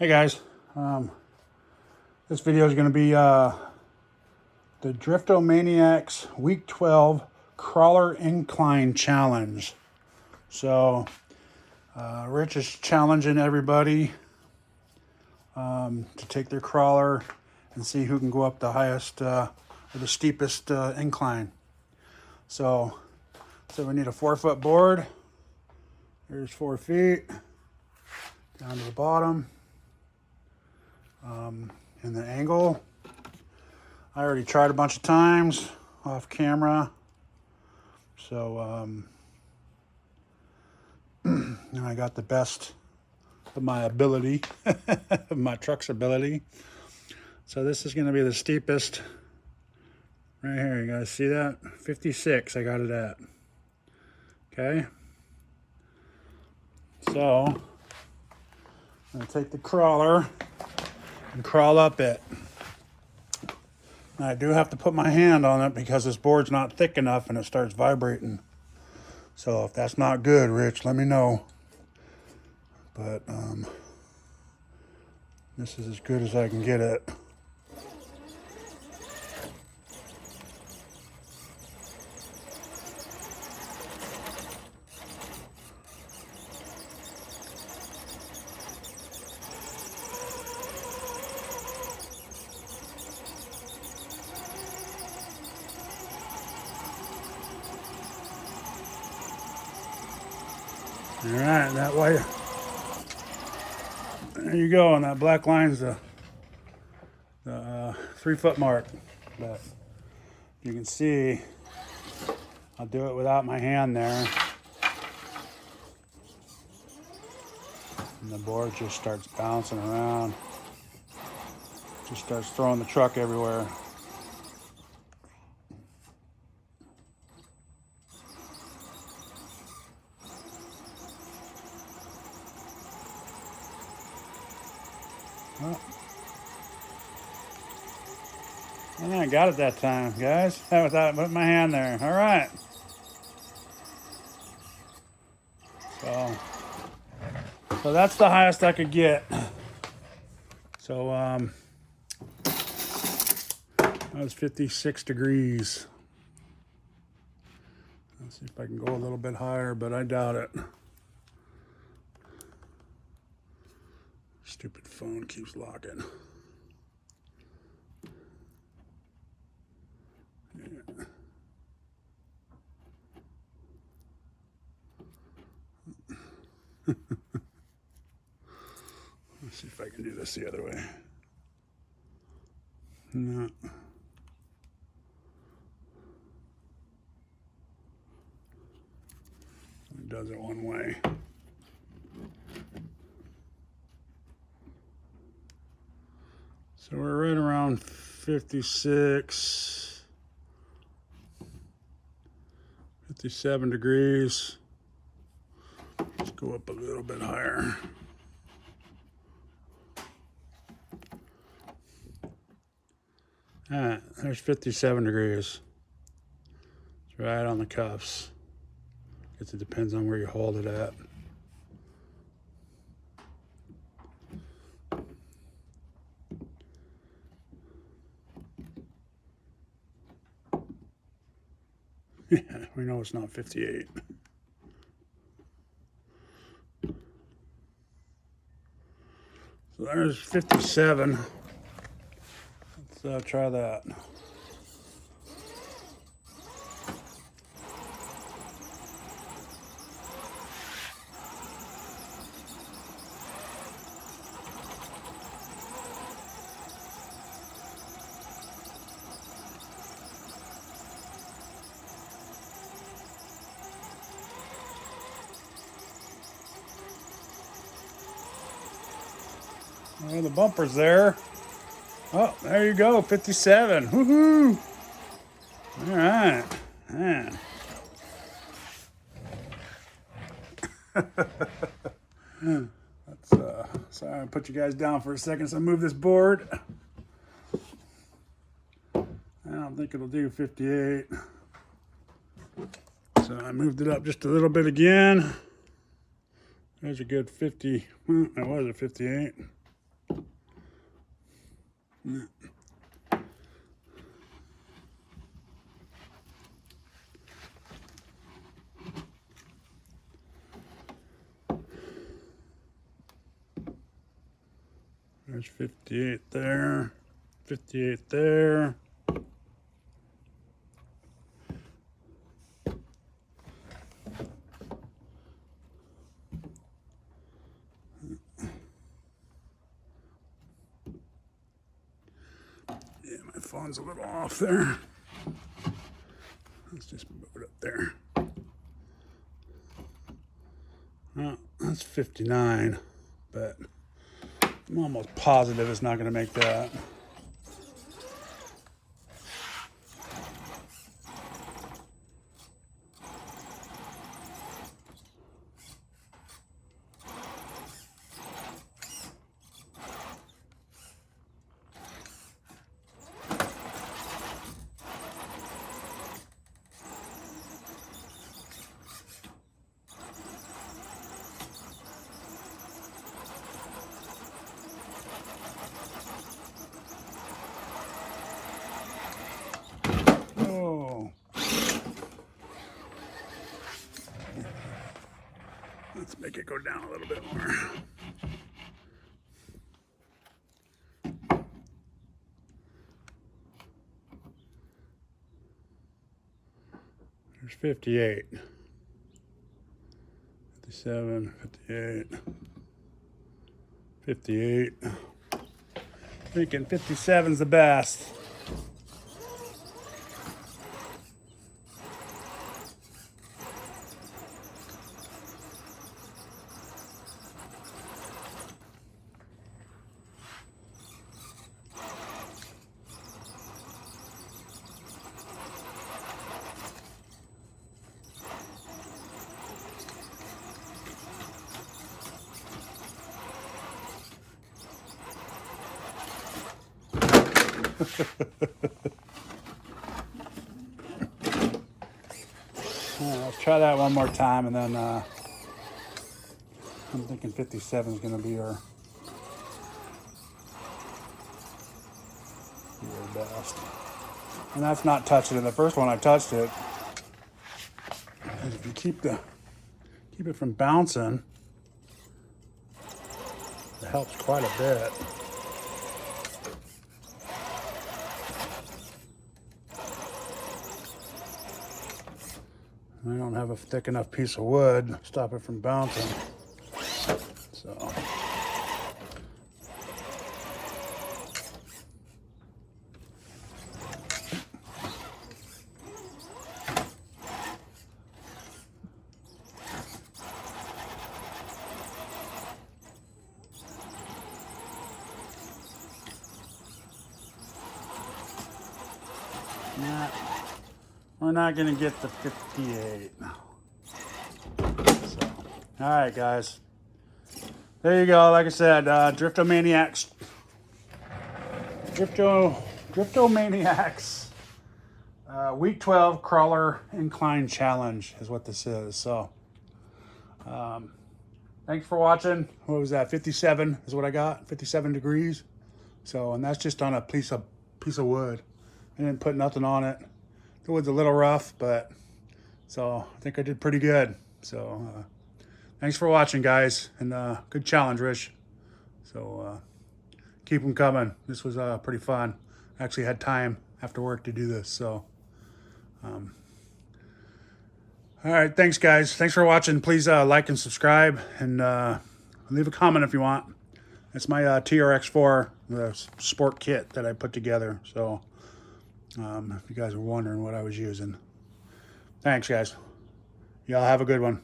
Hey guys, this video is going to be the Driftomaniacs Week 12 Crawler Incline Challenge. So, Rich is challenging everybody to take their crawler and see who can go up the highest or the steepest incline. So we need a 4-foot board. There's 4 feet down to the bottom. And the angle, I already tried a bunch of times off camera, so and I got the best of my ability, of my truck's ability. So this is going to be the steepest right here. You guys see that? 56 I got it at. Okay, so I'm going to take the crawler and crawl up it. Now, I do have to put my hand on it because this board's not thick enough and it starts vibrating. So if that's not good, Rich, let me know. But this is as good as I can get it. All right, that way. There you go, and that black line's the 3-foot mark. But you can see, I'll do it without my hand there. And the board just starts bouncing around. Just starts throwing the truck everywhere. Well, I got it that time, guys. Without putting my hand there. All right. So that's the highest I could get. So that was 56 degrees. Let's see if I can go a little bit higher, but I doubt it. Stupid phone keeps locking. Yeah. Let's see if I can do this the other way. No. It does it one way. So we're right around 56, 57 degrees. Let's go up a little bit higher. All right, there's 57 degrees. It's right on the cuffs. Guess it depends on where you hold it at. Yeah, we know it's not 58. So there's 57. Let's try that. Well, the bumper's there. Oh, there you go, 57. Woohoo! All right, man. Sorry, I put you guys down for a second. So I move this board. I don't think it'll do 58. So I moved it up just a little bit again. There's a good 50. That was a 58. There's 58 there, 58 there. Yeah, my phone's a little off there. Let's just move it up there. Well, that's 59, but I'm almost positive it's not going to make that. Let's make it go down a little bit more. There's 58, 57, 58, 58. Thinking 57's the best. Let's try that one more time, and then I'm thinking 57 is going to be our best. And that's not touching it. The first one I touched it. If you keep it from bouncing, it helps quite a bit. I don't have a thick enough piece of wood to stop it from bouncing. So. Yeah. We're not going to get the 58. So, all right, guys. There you go. Like I said, Driftomaniacs. Driftomaniacs. Week 12 Crawler Incline Challenge is what this is. So, thanks for watching. What was that? 57 is what I got. 57 degrees. So, and that's just on a piece of wood. I didn't put nothing on it. The wood's a little rough, but so I think I did pretty good. So thanks for watching, guys, and good challenge, Rich. So keep them coming. This was pretty fun. I actually had time after work to do this. So all right, thanks, guys. Thanks for watching. Please like and subscribe, and leave a comment if you want. It's my Trx4 Sport kit that I put together. So if you guys were wondering what I was using. Thanks, guys. Y'all have a good one.